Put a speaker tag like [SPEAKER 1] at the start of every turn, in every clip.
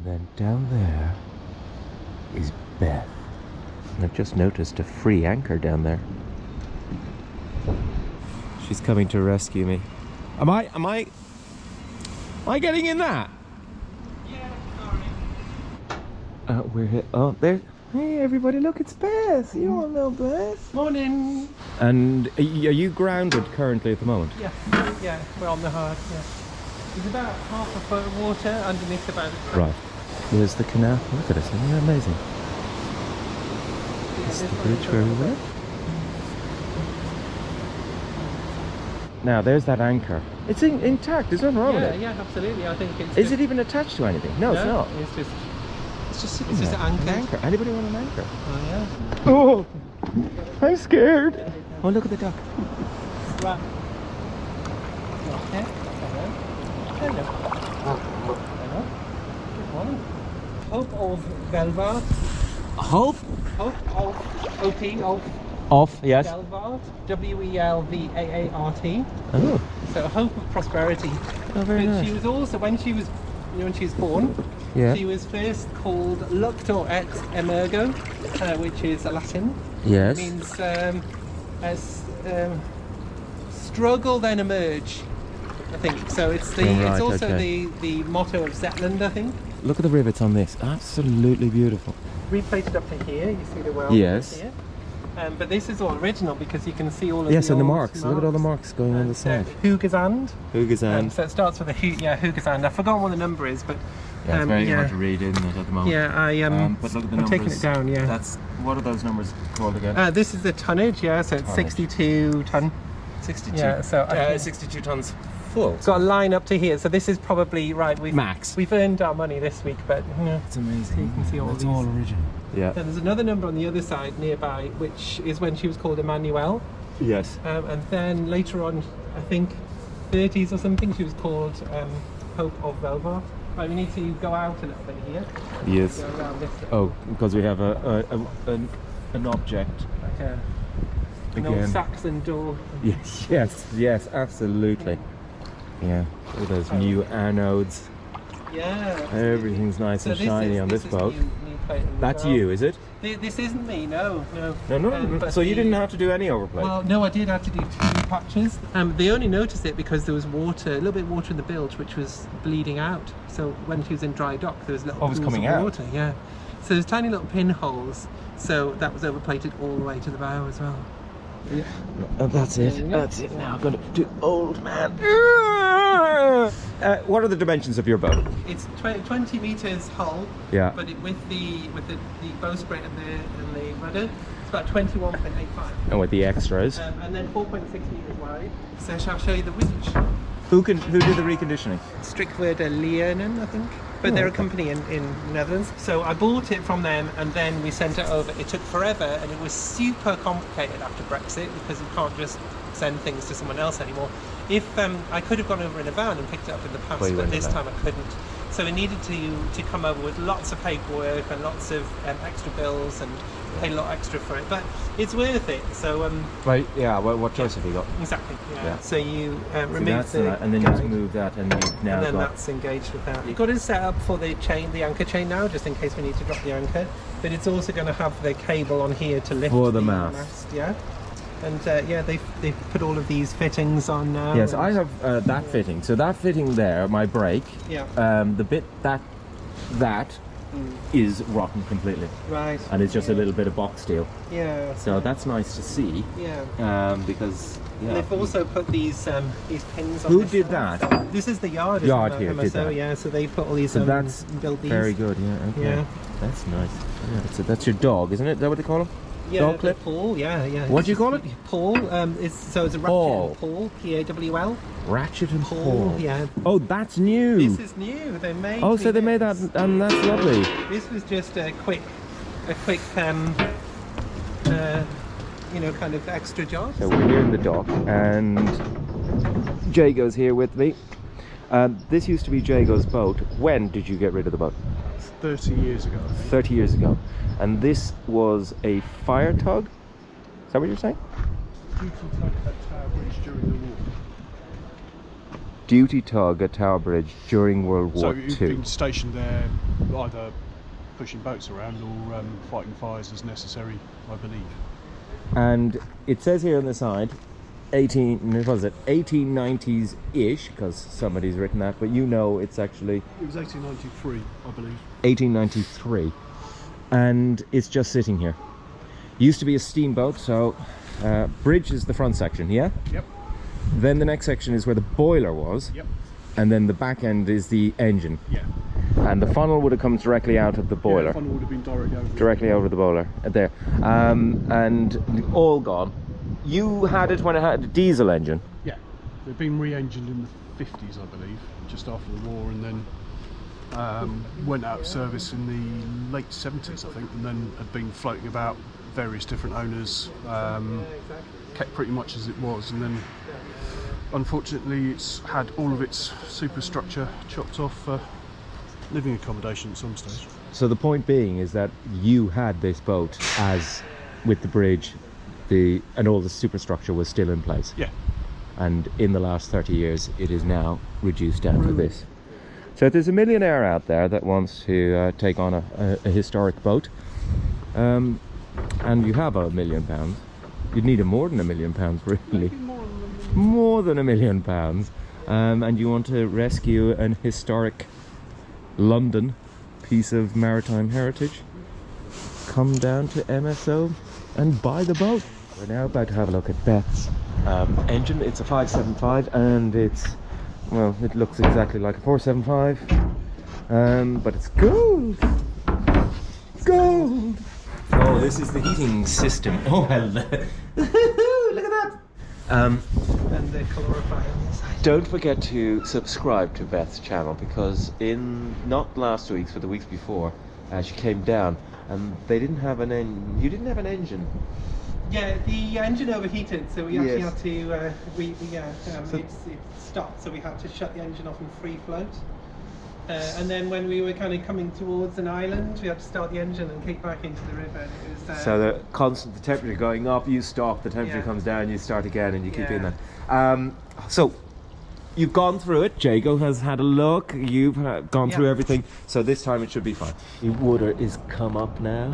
[SPEAKER 1] then down there is Beth. I've just noticed a free anchor down there. She's coming to rescue me. Am I getting in that?
[SPEAKER 2] Yeah, sorry.
[SPEAKER 1] We're here. Oh, there. Hey, everybody, look, it's Beth. You all know Beth.
[SPEAKER 2] Morning.
[SPEAKER 1] And are you grounded currently at the moment?
[SPEAKER 2] Yes, yeah, we're on the hard, yeah. There's about half a foot of water underneath about it.
[SPEAKER 1] Right. There's the canal. Look at this. Isn't that amazing?
[SPEAKER 2] Yeah,
[SPEAKER 1] It's the bridge where we were. Now, there's that anchor. It's intact. There's nothing wrong with it.
[SPEAKER 2] Yeah, absolutely. I think it's.
[SPEAKER 1] Is it even attached to anything? No, it's not.
[SPEAKER 2] It's just sitting
[SPEAKER 1] It's
[SPEAKER 2] there.
[SPEAKER 1] just an anchor. Anybody want an anchor?
[SPEAKER 2] Oh yeah.
[SPEAKER 1] Oh, I'm scared. Oh, look at the duck.
[SPEAKER 2] Right. Okay. Hello. Hello. Good morning. Hope of Velvaart.
[SPEAKER 1] Hope?
[SPEAKER 2] Hope of OP of
[SPEAKER 1] Off, yes.
[SPEAKER 2] Velvaart. Welvaart.
[SPEAKER 1] Oh.
[SPEAKER 2] So hope of prosperity.
[SPEAKER 1] Oh, very
[SPEAKER 2] But
[SPEAKER 1] nice.
[SPEAKER 2] she was also when she was born.
[SPEAKER 1] Yeah.
[SPEAKER 2] She was first called Luctor et Emergo, which is Latin.
[SPEAKER 1] Yes.
[SPEAKER 2] It means struggle then emerge, I think. So it's it's also the motto of Zetland, I think.
[SPEAKER 1] Look at the rivets on this. Absolutely beautiful.
[SPEAKER 2] Replated up to here, you see the well
[SPEAKER 1] Yes.
[SPEAKER 2] here. But this is all original because you can see all of
[SPEAKER 1] Yes,
[SPEAKER 2] the
[SPEAKER 1] and the
[SPEAKER 2] old
[SPEAKER 1] marks. Look at all the marks going on the side.
[SPEAKER 2] Hugezand.
[SPEAKER 1] Hugezand.
[SPEAKER 2] So it starts with a Hugezand. I've forgotten what the number is, but
[SPEAKER 1] Yeah, it's very hard to read, isn't it, at the moment?
[SPEAKER 2] Yeah,
[SPEAKER 1] but look at the
[SPEAKER 2] I'm
[SPEAKER 1] numbers.
[SPEAKER 2] taking it down. Yeah.
[SPEAKER 1] That's what are those numbers called again?
[SPEAKER 2] This is the tonnage. Yeah, so it's
[SPEAKER 1] Tonnage.
[SPEAKER 2] 62 ton.
[SPEAKER 1] 62.
[SPEAKER 2] Yeah, so
[SPEAKER 1] 62 tons full.
[SPEAKER 2] it's got a line up to here. So this is probably right.
[SPEAKER 1] Max.
[SPEAKER 2] We've earned our money this week, but you know,
[SPEAKER 1] It's amazing.
[SPEAKER 2] you can see all
[SPEAKER 1] That's
[SPEAKER 2] these.
[SPEAKER 1] all original. Yeah.
[SPEAKER 2] Then there's another number on the other side nearby, which is when she was called Emmanuel.
[SPEAKER 1] Yes.
[SPEAKER 2] And then later on, I think 30s or something, she was called Hope of Velvaart. Right, we need to go out a little bit here.
[SPEAKER 1] Yes.
[SPEAKER 2] Go around this.
[SPEAKER 1] Oh, because we have an object.
[SPEAKER 2] Like an old
[SPEAKER 1] Again.
[SPEAKER 2] Saxon door.
[SPEAKER 1] Yes, absolutely. Yeah, all those new anodes.
[SPEAKER 2] Yeah.
[SPEAKER 1] Everything's nice and shiny on this boat.
[SPEAKER 2] New plate in the
[SPEAKER 1] That's
[SPEAKER 2] bow.
[SPEAKER 1] you, is it?
[SPEAKER 2] This isn't me, no.
[SPEAKER 1] No.
[SPEAKER 2] But
[SPEAKER 1] So you didn't have to do any overplay?
[SPEAKER 2] Well, no, I did have to do 2 patches. They only noticed it because there was water, a little bit of water in the bilge, which was bleeding out. So when she was in dry dock, there was little
[SPEAKER 1] Oh, it was
[SPEAKER 2] pools
[SPEAKER 1] coming
[SPEAKER 2] of
[SPEAKER 1] out?
[SPEAKER 2] water. Yeah. So there's tiny little pinholes. So that was overplated all the way to the bow as well. Yeah.
[SPEAKER 1] Oh, that's it. That's it. Now I'm going to do old man. What are the dimensions of your boat?
[SPEAKER 2] It's 20 meters hull.
[SPEAKER 1] Yeah.
[SPEAKER 2] But with the bowsprit and the rudder, it's about 21.85.
[SPEAKER 1] And with the extras.
[SPEAKER 2] And then 4.6 meters wide. So shall I show you the winch?
[SPEAKER 1] Who did the reconditioning?
[SPEAKER 2] Strickwerder Leernen, I think. But they're a company in the Netherlands. So I bought it from them and then we sent it over. It took forever and it was super complicated after Brexit because you can't just send things to someone else anymore. If I could have gone over in a van and picked it up in the past,
[SPEAKER 1] Well, you
[SPEAKER 2] but
[SPEAKER 1] went
[SPEAKER 2] this
[SPEAKER 1] in a
[SPEAKER 2] time I couldn't. So we needed to come over with lots of paperwork and lots of extra bills and pay a lot extra for it. But it's worth it. So
[SPEAKER 1] Right. Yeah. What choice have you got?
[SPEAKER 2] exactly. Yeah.
[SPEAKER 1] Yeah.
[SPEAKER 2] So you
[SPEAKER 1] So
[SPEAKER 2] remove
[SPEAKER 1] that's
[SPEAKER 2] the
[SPEAKER 1] and then you just
[SPEAKER 2] guide.
[SPEAKER 1] move that, and you've now
[SPEAKER 2] And then
[SPEAKER 1] got.
[SPEAKER 2] that's engaged with that. You've got it set up for the anchor chain now, just in case we need to drop the anchor. But it's also going to have the cable on here to lift
[SPEAKER 1] For the mast.
[SPEAKER 2] Yeah. And they've put all of these fittings on now.
[SPEAKER 1] Yes,
[SPEAKER 2] and-
[SPEAKER 1] I have that fitting. So that fitting there, my brake.
[SPEAKER 2] Yeah.
[SPEAKER 1] The bit that is rotten completely,
[SPEAKER 2] Right.
[SPEAKER 1] and it's just a little bit of box steel.
[SPEAKER 2] Yeah.
[SPEAKER 1] So that's nice to see.
[SPEAKER 2] Yeah.
[SPEAKER 1] Because
[SPEAKER 2] And they've also put these pins on.
[SPEAKER 1] Who
[SPEAKER 2] this
[SPEAKER 1] did
[SPEAKER 2] side.
[SPEAKER 1] that?
[SPEAKER 2] This is the yard.
[SPEAKER 1] Yard
[SPEAKER 2] isn't it?
[SPEAKER 1] here did
[SPEAKER 2] MSO,
[SPEAKER 1] that.
[SPEAKER 2] Yeah. So they put all these.
[SPEAKER 1] So that's
[SPEAKER 2] built these.
[SPEAKER 1] very good. Yeah. Okay.
[SPEAKER 2] Yeah.
[SPEAKER 1] That's nice. Yeah, that's your dog, isn't it? Is that what they call him?
[SPEAKER 2] Yeah,
[SPEAKER 1] Dog clip?
[SPEAKER 2] Paul, yeah.
[SPEAKER 1] What do you call it?
[SPEAKER 2] Paul. It's a ratchet
[SPEAKER 1] Paul.
[SPEAKER 2] and Paul, P-A-W-L.
[SPEAKER 1] Ratchet and
[SPEAKER 2] Paul,
[SPEAKER 1] Paul.
[SPEAKER 2] yeah.
[SPEAKER 1] Oh, that's new.
[SPEAKER 2] This is new. They made.
[SPEAKER 1] Oh, so they made that,
[SPEAKER 2] this.
[SPEAKER 1] and that's lovely.
[SPEAKER 2] This was just a quick, kind of extra job.
[SPEAKER 1] So we're here in the dock, and Jago's here with me. This used to be Jago's boat. When did you get rid of the boat?
[SPEAKER 3] 30 years ago.
[SPEAKER 1] 30 years ago. And this was a fire tug? Is that what you're saying?
[SPEAKER 3] Duty tug at Tower Bridge during the war.
[SPEAKER 1] Duty tug at Tower Bridge during World
[SPEAKER 3] So
[SPEAKER 1] War
[SPEAKER 3] you've
[SPEAKER 1] II.
[SPEAKER 3] been stationed there either pushing boats around or fighting fires as necessary, I believe.
[SPEAKER 1] And it says here on the side, 1890s-ish, because somebody's written that, but you know it's actually...
[SPEAKER 3] It was 1893, I believe.
[SPEAKER 1] 1893. And it's just sitting here. Used to be a steamboat, so bridge is the front section, yeah?
[SPEAKER 3] Yep.
[SPEAKER 1] Then the next section is where the boiler was.
[SPEAKER 3] Yep.
[SPEAKER 1] And then the back end is the engine.
[SPEAKER 3] Yeah.
[SPEAKER 1] And the funnel would have come directly out of the boiler.
[SPEAKER 3] Yeah, the funnel would have been directly
[SPEAKER 1] Over the boiler, there. And all gone. You had it when it had a diesel engine.
[SPEAKER 3] Yeah. They'd been re-engined in the 50s, I believe, just after the war, and then went out of service in the late 70s, I think, and then had been floating about various different owners, kept pretty much as it was, and then unfortunately it's had all of its superstructure chopped off for living accommodation at some stage.
[SPEAKER 1] So the point being is that you had this boat as with the bridge, and all the superstructure was still in place.
[SPEAKER 3] Yeah.
[SPEAKER 1] And in the last 30 years it is now reduced down to this. So if there's a millionaire out there that wants to take on a historic boat, and you have £1 million, you'd need more than £1 million, really. More than £1 million. And you want to rescue an historic London piece of maritime heritage, come down to MSO and buy the boat. We're now about to have a look at Beth's engine. It's a 575 and it's, well, it looks exactly like a 475, but it's gold. Gold. Oh, this is the heating system. Oh, hello. Look at that.
[SPEAKER 2] And the calorifier on the side.
[SPEAKER 1] Don't forget to subscribe to Beth's channel, because in not last week's but the weeks before, she came down and they didn't have an engine. You didn't have an engine.
[SPEAKER 2] Yeah, the engine overheated, so we actually
[SPEAKER 1] Yes.
[SPEAKER 2] had to it stopped, so we had to shut the engine off in free float. And then when we were kind of coming towards an island, we had to start the engine and kick back into the river. And it was,
[SPEAKER 1] So the temperature going up, you stop, the temperature comes down, you start again, and you keep in that. So you've gone through it. Jago has had a look. You've gone through everything. So this time it should be fine. The water is come up now.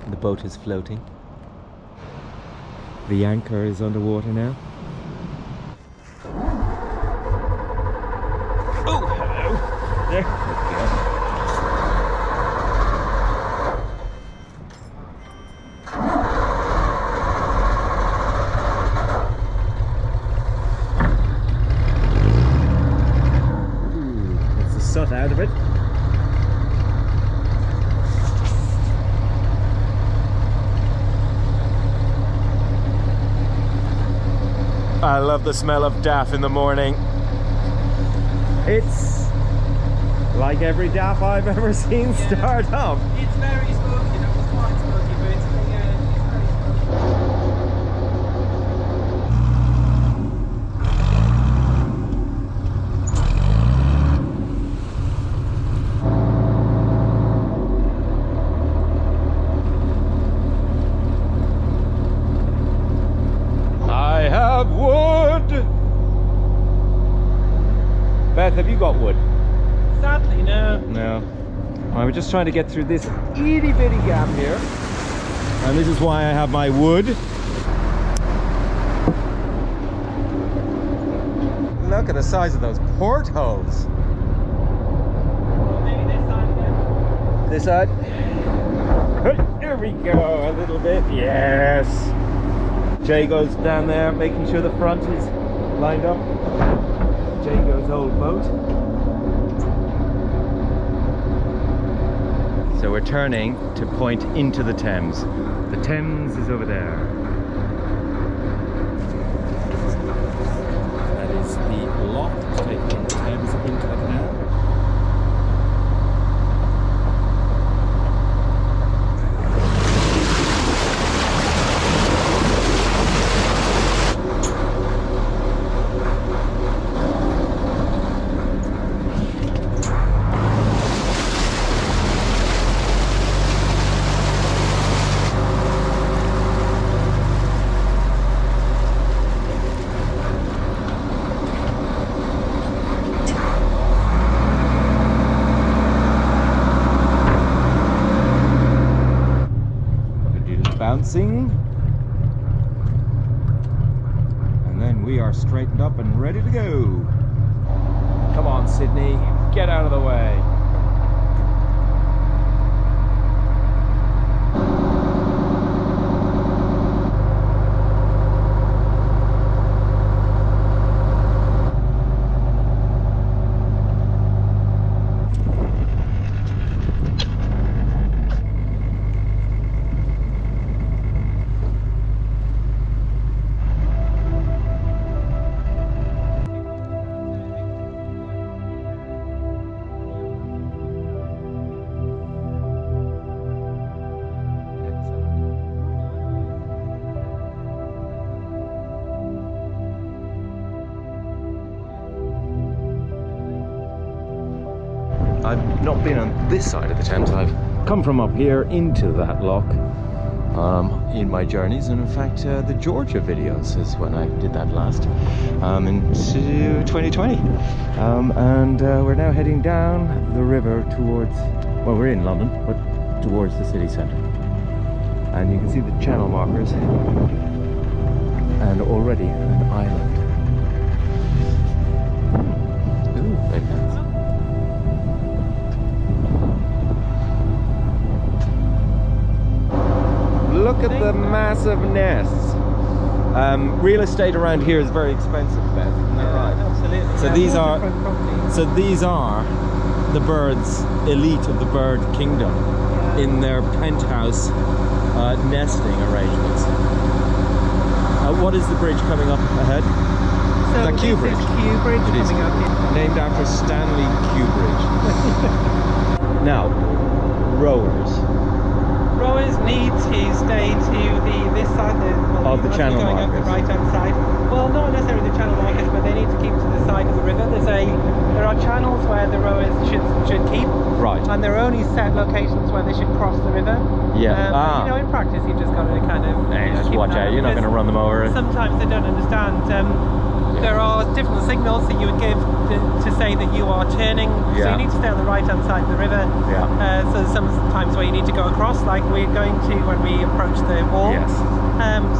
[SPEAKER 1] The boat is floating. The anchor is underwater now. Oh, hello. There we go. That's the soot out of it. I love the smell of DAF in the morning. It's like every DAF I've ever seen start up.
[SPEAKER 2] It's very smoky, that was quite smoky, but it's very
[SPEAKER 1] I have wood. Beth, have you got wood?
[SPEAKER 2] sadly, no.
[SPEAKER 1] No. I was just trying to get through this itty bitty gap here, and this is why I have my wood. Look at the size of those portholes.
[SPEAKER 2] Maybe this side again.
[SPEAKER 1] This side. Here we go, a little bit. Yes. Jay goes down there, making sure the front is lined up. Jay goes old boat. So we're turning to point into the Thames. The Thames is over there. That is the lock taking the Thames into the canal. bouncing. And then we are straightened up and ready to go. Come on, Sydney, get out of the way. I've not been on this side of the Thames. I've come from up here into that lock in my journeys, and in fact the Georgia videos is when I did that last in 2020. And we're now heading down the river towards, well, we're in London, but towards the city centre. And you can see the channel markers and already an island. Ooh, very nice. Look at the massive nests. Real estate around here is very expensive, Beth. Isn't that right?
[SPEAKER 2] Absolutely.
[SPEAKER 1] So these are the birds, elite of the bird kingdom, in their penthouse nesting arrangements. What is the bridge coming up ahead?
[SPEAKER 2] So
[SPEAKER 1] the Kew Bridge.
[SPEAKER 2] Kew Bridge
[SPEAKER 1] It is
[SPEAKER 2] coming up here.
[SPEAKER 1] named after Stanley Bridge. Now, rowers.
[SPEAKER 2] Rowers need to stay to this side
[SPEAKER 1] Of the channel
[SPEAKER 2] going up
[SPEAKER 1] markers.
[SPEAKER 2] the right hand side. Well, not necessarily the channel markers, but they need to keep to the side of the river. There are channels where the rowers should keep,
[SPEAKER 1] Right.
[SPEAKER 2] and there are only set locations where they should cross the river.
[SPEAKER 1] Yeah.
[SPEAKER 2] But, you know, in practice, you've just got to kind of
[SPEAKER 1] Just
[SPEAKER 2] keep
[SPEAKER 1] watch
[SPEAKER 2] an eye
[SPEAKER 1] out. You're not going to run them over.
[SPEAKER 2] Sometimes they don't understand. There are different signals that you would give to say that you are turning. So
[SPEAKER 1] Yeah.
[SPEAKER 2] you need to stay on the right hand side of the river.
[SPEAKER 1] Yeah.
[SPEAKER 2] So sometimes where you need to go across, like we're going to when we approach the wall.
[SPEAKER 1] Yes.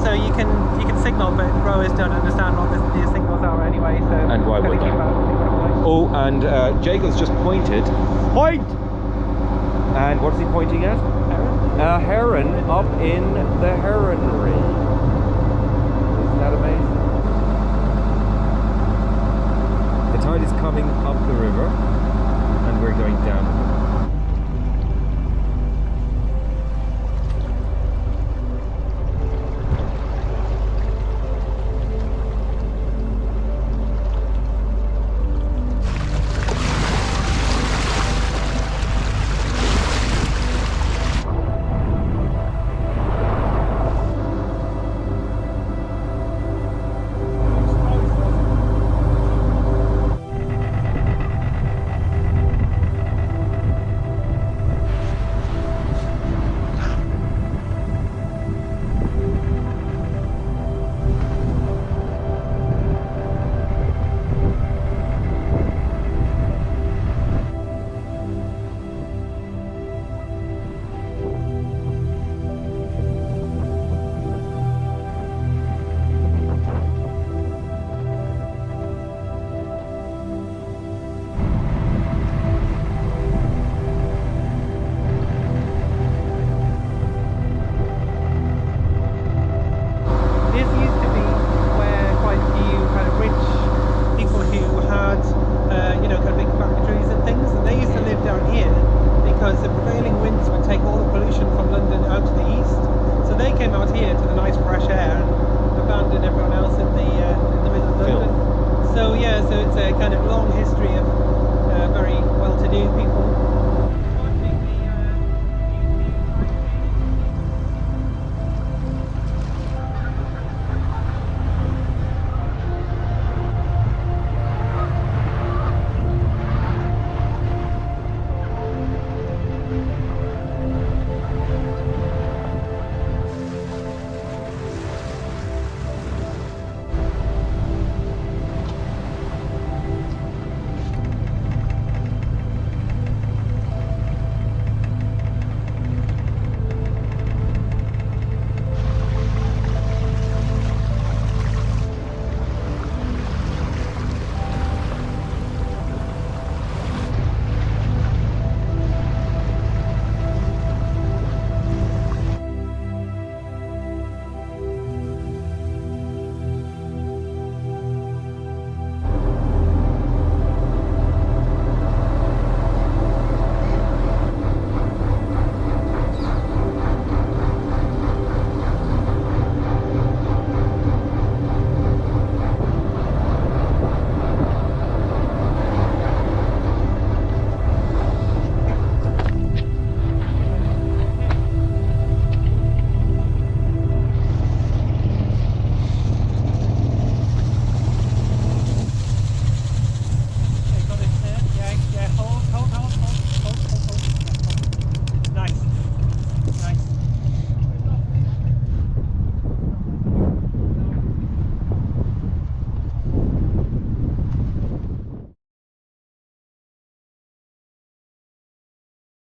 [SPEAKER 2] So you can signal, but rowers don't understand what the signals are anyway. So
[SPEAKER 1] And why would they? Oh, and Jacob's just pointed. Point! And what is he pointing at? A heron up in the heronry. Isn't that amazing? The tide is coming up the river, and we're going down the river.